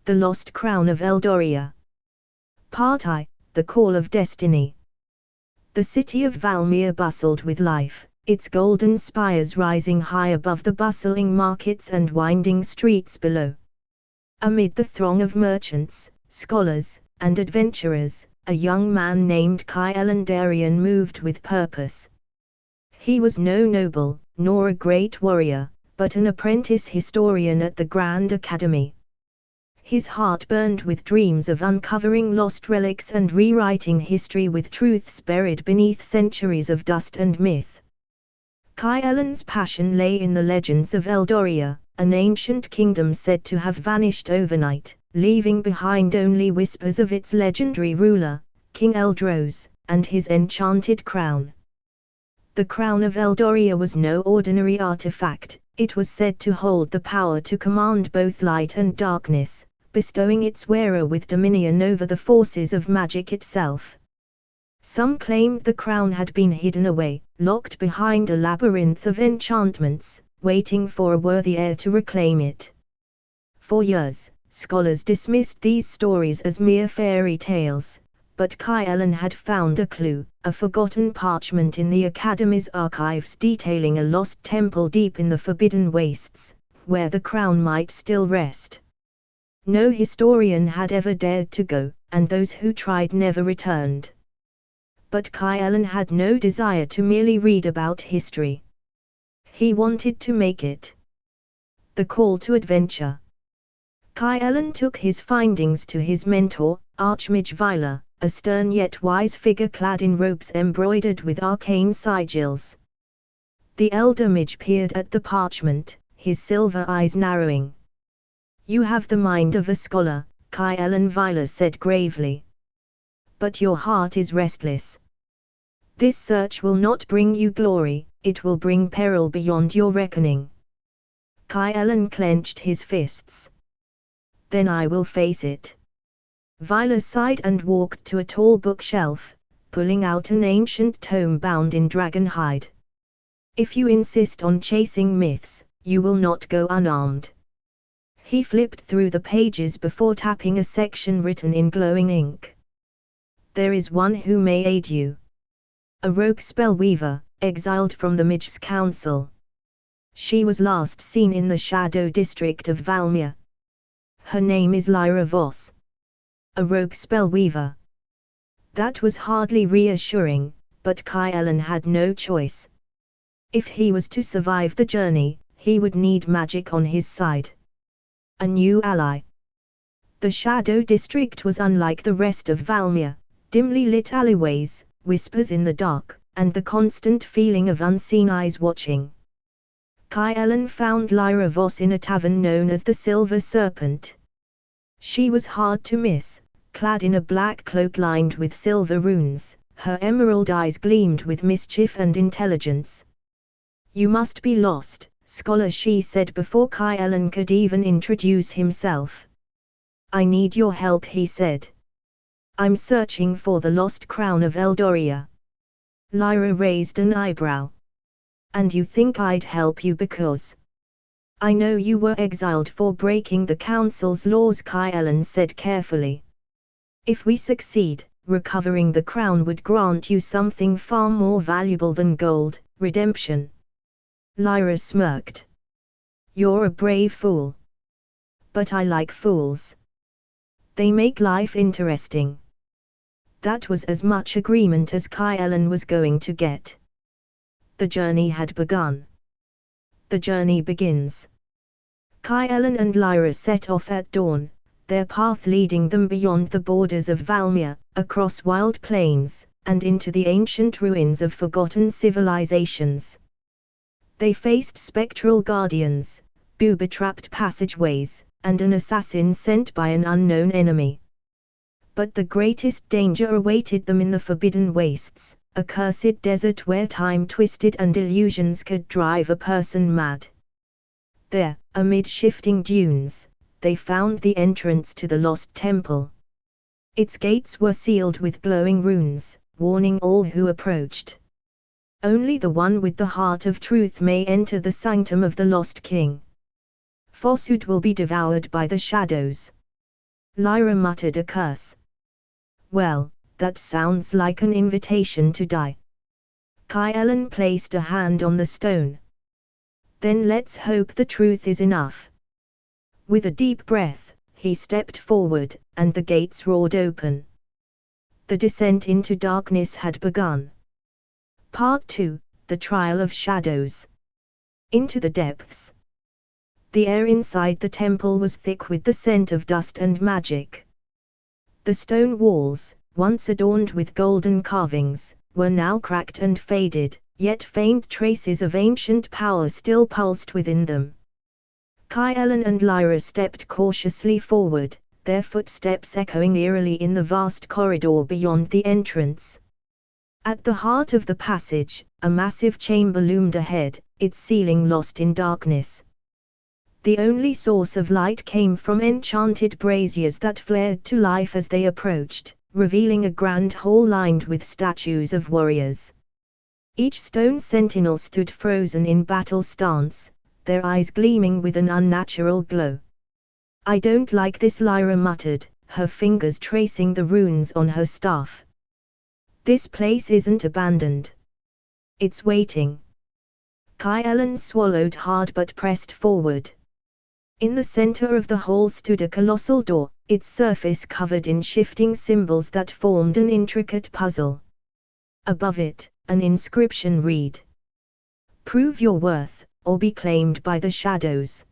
The Lost Crown of Eldoria. Part I, The Call of Destiny. The city of Valmir bustled with life, its golden spires rising high above the bustling markets and winding streets below. Amid the throng of merchants, scholars, and adventurers, a young man named Eldoria moved with purpose. He was no noble, nor a great warrior, but an apprentice historian at the Grand Academy. His heart burned with dreams of uncovering lost relics and rewriting history with truths buried beneath centuries of dust and myth. Ellen's passion lay in the legends of Eldoria, an ancient kingdom said to have vanished overnight, leaving behind only whispers of its legendary ruler, King Eldros, and his enchanted crown. The crown of Eldoria was no ordinary artifact, it was said to hold the power to command both light and darkness, bestowing its wearer with dominion over the forces of magic itself. Some claimed the crown had been hidden away, locked behind a labyrinth of enchantments, waiting for a worthy heir to reclaim it. For years, scholars dismissed these stories as mere fairy tales, but Ellen had found a clue, a forgotten parchment in the Academy's archives detailing a lost temple deep in the Forbidden Wastes, where the crown might still rest. No historian had ever dared to go, and those who tried never returned. But Ellen had no desire to merely read about history. He wanted to make it. The call to adventure. Ellen took his findings to his mentor, Archmage Vila, a stern yet wise figure clad in robes embroidered with arcane sigils. The elder mage peered at the parchment, his silver eyes narrowing. "You have the mind of a scholar," Vila said gravely. "But your heart is restless. This search will not bring you glory, it will bring peril beyond your reckoning." Ellen clenched his fists. "Then I will face it." Vila sighed and walked to a tall bookshelf, pulling out an ancient tome bound in dragon hide. "If you insist on chasing myths, you will not go unarmed." He flipped through the pages before tapping a section written in glowing ink. "There is one who may aid you. A rogue spellweaver, exiled from the Mage's Council. She was last seen in the Shadow District of Valmir. Her name is Lyra Voss." A rogue spellweaver. That was hardly reassuring, but Ellen had no choice. If he was to survive the journey, he would need magic on his side. A new ally. The Shadow District was unlike the rest of Valmir, dimly lit alleyways, whispers in the dark, and the constant feeling of unseen eyes watching. Ellen found Lyra Voss in a tavern known as the Silver Serpent. She was hard to miss, clad in a black cloak lined with silver runes, her emerald eyes gleamed with mischief and intelligence. "You must be lost, scholar," she said before Ellen could even introduce himself. "I need your help," he said. "I'm searching for the lost crown of Eldoria." Lyra raised an eyebrow. "And you think I'd help you because I know you were exiled for breaking the council's laws?" Ellen said carefully. "If we succeed, recovering the crown would grant you something far more valuable than gold, redemption." Lyra smirked. "You're a brave fool. But I like fools. They make life interesting." That was as much agreement as Ellen was going to get. The journey had begun. The journey begins. Ellen and Lyra set off at dawn, their path leading them beyond the borders of Valmir, across wild plains, and into the ancient ruins of forgotten civilizations. They faced spectral guardians, booby-trapped passageways, and an assassin sent by an unknown enemy. But the greatest danger awaited them in the Forbidden Wastes, a cursed desert where time twisted and illusions could drive a person mad. There, amid shifting dunes, they found the entrance to the lost temple. Its gates were sealed with glowing runes, warning all who approached. Only the one with the heart of truth may enter the sanctum of the lost king. Falsehood will be devoured by the shadows. Lyra muttered a curse. Well, that sounds like an invitation to die. Kai Ellen placed a hand on the stone. Then let's hope the truth is enough. With a deep breath, he stepped forward, and the gates roared open. The descent into darkness had begun. Part 2, The Trial of Shadows. Into the depths. The air inside the temple was thick with the scent of dust and magic. The stone walls, once adorned with golden carvings, were now cracked and faded, yet faint traces of ancient power still pulsed within them. Kai Ellen and Lyra stepped cautiously forward, their footsteps echoing eerily in the vast corridor beyond the entrance. At the heart of the passage, a massive chamber loomed ahead, its ceiling lost in darkness. The only source of light came from enchanted braziers that flared to life as they approached, revealing a grand hall lined with statues of warriors. Each stone sentinel stood frozen in battle stance, their eyes gleaming with an unnatural glow. "I don't like this," Lyra muttered, her fingers tracing the runes on her staff. "This place isn't abandoned. It's waiting." Kai Ellen swallowed hard but pressed forward. In the center of the hall stood a colossal door, its surface covered in shifting symbols that formed an intricate puzzle. Above it, an inscription read, "Prove your worth, or be claimed by the shadows."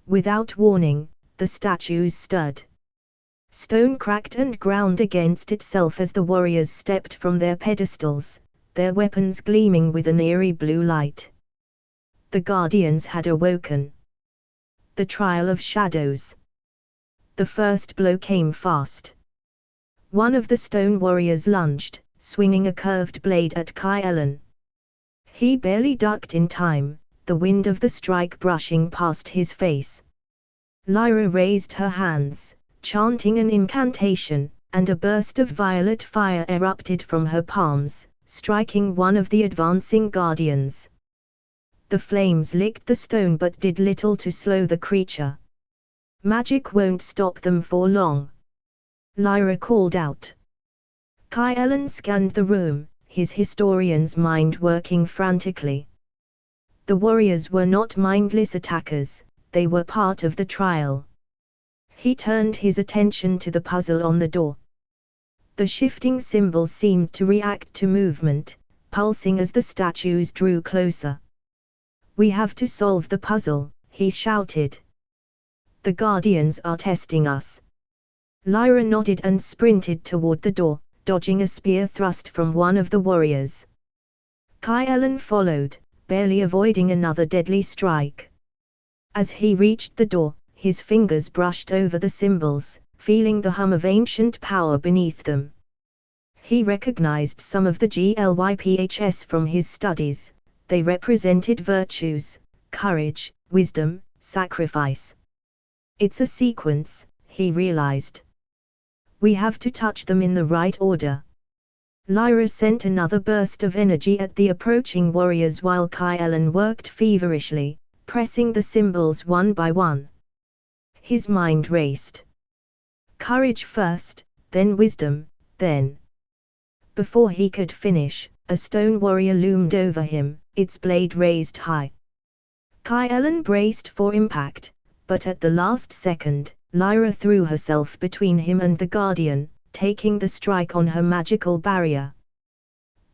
Without warning, the statues stirred. Stone cracked and ground against itself as the warriors stepped from their pedestals, their weapons gleaming with an eerie blue light. The guardians had awoken. The trial of shadows. The first blow came fast. One of the stone warriors lunged, swinging a curved blade at Kai Ellen. He barely ducked in time, the wind of the strike brushing past his face. Lyra raised her hands, chanting an incantation, and a burst of violet fire erupted from her palms, striking one of the advancing guardians. The flames licked the stone but did little to slow the creature. "Magic won't stop them for long," Lyra called out. Kai Ellen scanned the room, his historian's mind working frantically. The warriors were not mindless attackers, they were part of the trial. He turned his attention to the puzzle on the door. The shifting symbols seemed to react to movement, pulsing as the statues drew closer. "We have to solve the puzzle," he shouted. "The guardians are testing us." Lyra nodded and sprinted toward the door, dodging a spear thrust from one of the warriors. Kai Ellen followed, barely avoiding another deadly strike. As he reached the door, his fingers brushed over the symbols, feeling the hum of ancient power beneath them. He recognized some of the glyphs from his studies. They represented virtues, courage, wisdom, sacrifice. "It's a sequence," he realized. "We have to touch them in the right order." Lyra sent another burst of energy at the approaching warriors while Kai Ellen worked feverishly, pressing the symbols one by one. His mind raced. Courage first, then wisdom, then... Before he could finish, a stone warrior loomed over him, its blade raised high. Kai Ellen braced for impact, but at the last second, Lyra threw herself between him and the guardian, taking the strike on her magical barrier.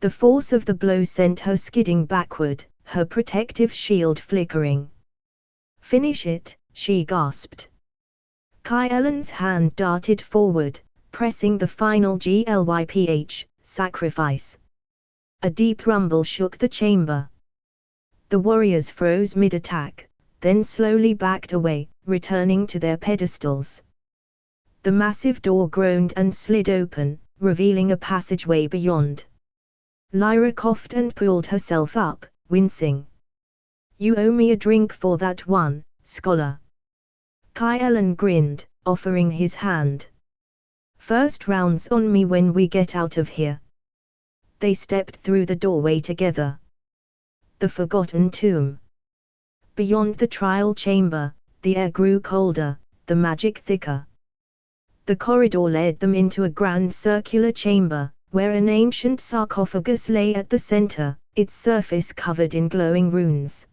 The force of the blow sent her skidding backward, her protective shield flickering. "Finish it," she gasped. Kai Ellen's hand darted forward, pressing the final glyph, sacrifice. A deep rumble shook the chamber. The warriors froze mid-attack, then slowly backed away, returning to their pedestals. The massive door groaned and slid open, revealing a passageway beyond. Lyra coughed and pulled herself up, wincing. "You owe me a drink for that one, scholar." Kai Ellen grinned, offering his hand. "First round's on me when we get out of here." They stepped through the doorway together. The Forgotten Tomb. Beyond the trial chamber, the air grew colder, the magic thicker. The corridor led them into a grand circular chamber, where an ancient sarcophagus lay at the center, its surface covered in glowing runes.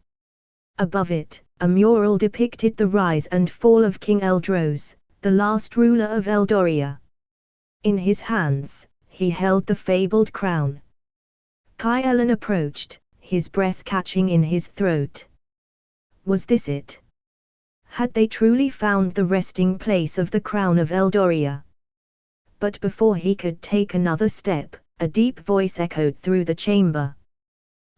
Above it, a mural depicted the rise and fall of King Eldros, the last ruler of Eldoria. In his hands, he held the fabled crown. Kyle approached, his breath catching in his throat. Was this it? Had they truly found the resting place of the crown of Eldoria? But before he could take another step, a deep voice echoed through the chamber.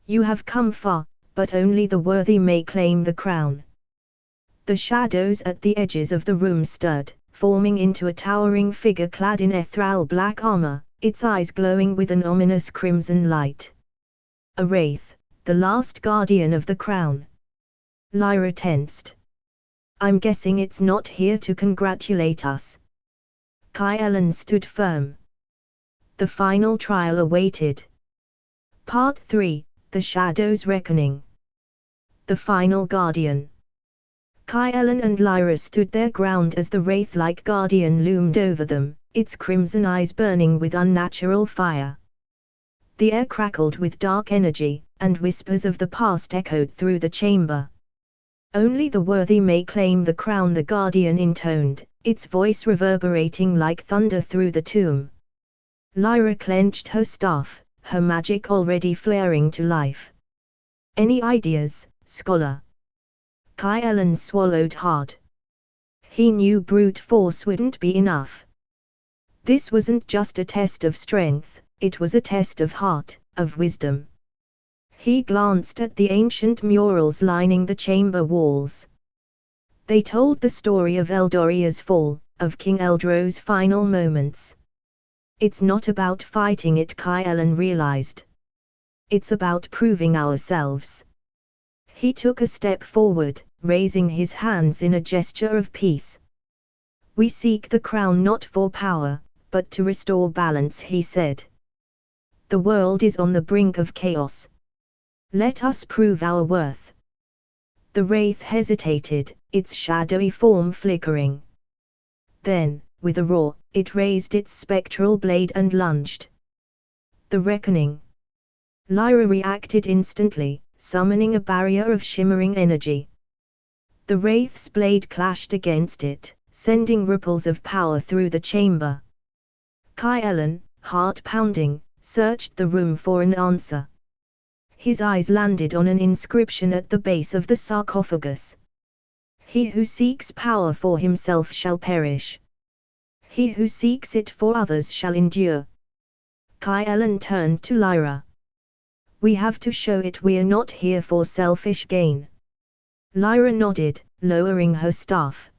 You have come far, but only the worthy may claim the crown. The shadows at the edges of the room stirred, forming into a towering figure clad in ethereal black armor, its eyes glowing with an ominous crimson light. A wraith, the last guardian of the crown. Lyra tensed. I'm guessing it's not here to congratulate us. Kyle stood firm. The final trial awaited. Part 3, The Shadow's Reckoning. The Final Guardian. Kyle and Lyra stood their ground as the wraith-like guardian loomed over them, its crimson eyes burning with unnatural fire. The air crackled with dark energy, and whispers of the past echoed through the chamber. Only the worthy may claim the crown, the guardian intoned, its voice reverberating like thunder through the tomb. Lyra clenched her staff, her magic already flaring to life. Any ideas, scholar? Kyle swallowed hard. He knew brute force wouldn't be enough. This wasn't just a test of strength, it was a test of heart, of wisdom. He glanced at the ancient murals lining the chamber walls. They told the story of Eldoria's fall, of King Eldros' final moments. It's not about fighting it, Kyle realized. It's about proving ourselves. He took a step forward, raising his hands in a gesture of peace. We seek the crown not for power, but to restore balance, he said. The world is on the brink of chaos. Let us prove our worth. The wraith hesitated, its shadowy form flickering. Then, with a roar, it raised its spectral blade and lunged. The reckoning. Lyra reacted instantly, summoning a barrier of shimmering energy. The wraith's blade clashed against it, sending ripples of power through the chamber. Kyle, heart pounding, searched the room for an answer. His eyes landed on an inscription at the base of the sarcophagus. He who seeks power for himself shall perish. He who seeks it for others shall endure. Kyle turned to Lyra. We have to show it we're not here for selfish gain. Lyra nodded, lowering her staff.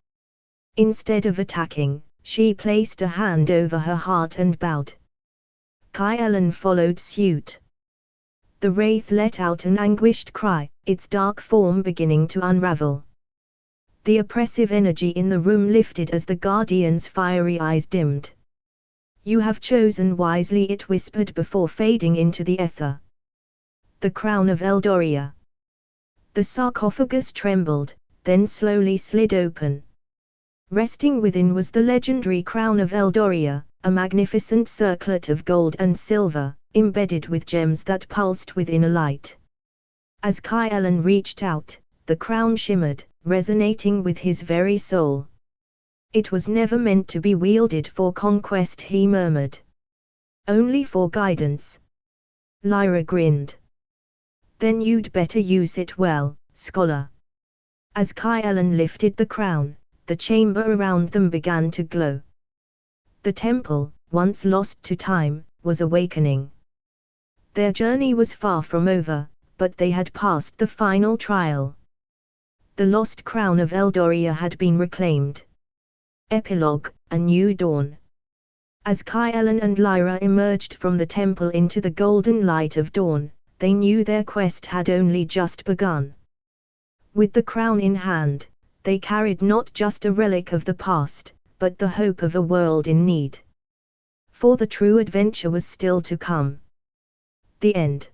Instead of attacking, she placed a hand over her heart and bowed. Kyle followed suit. The wraith let out an anguished cry, its dark form beginning to unravel. The oppressive energy in the room lifted as the guardian's fiery eyes dimmed. You have chosen wisely, it whispered before fading into the ether. The crown of Eldoria. The sarcophagus trembled, then slowly slid open. Resting within was the legendary crown of Eldoria, a magnificent circlet of gold and silver, embedded with gems that pulsed within a light. As Kyle reached out, the crown shimmered, resonating with his very soul. It was never meant to be wielded for conquest, he murmured. Only for guidance. Lyra grinned. Then you'd better use it well, scholar. As Kyle lifted the crown, the chamber around them began to glow. The temple, once lost to time, was awakening. Their journey was far from over, but they had passed the final trial. The lost crown of Eldoria had been reclaimed. Epilogue, A New Dawn. As Kyle and Lyra emerged from the temple into the golden light of dawn, they knew their quest had only just begun. With the crown in hand, they carried not just a relic of the past, but the hope of a world in need. For the true adventure was still to come. The end.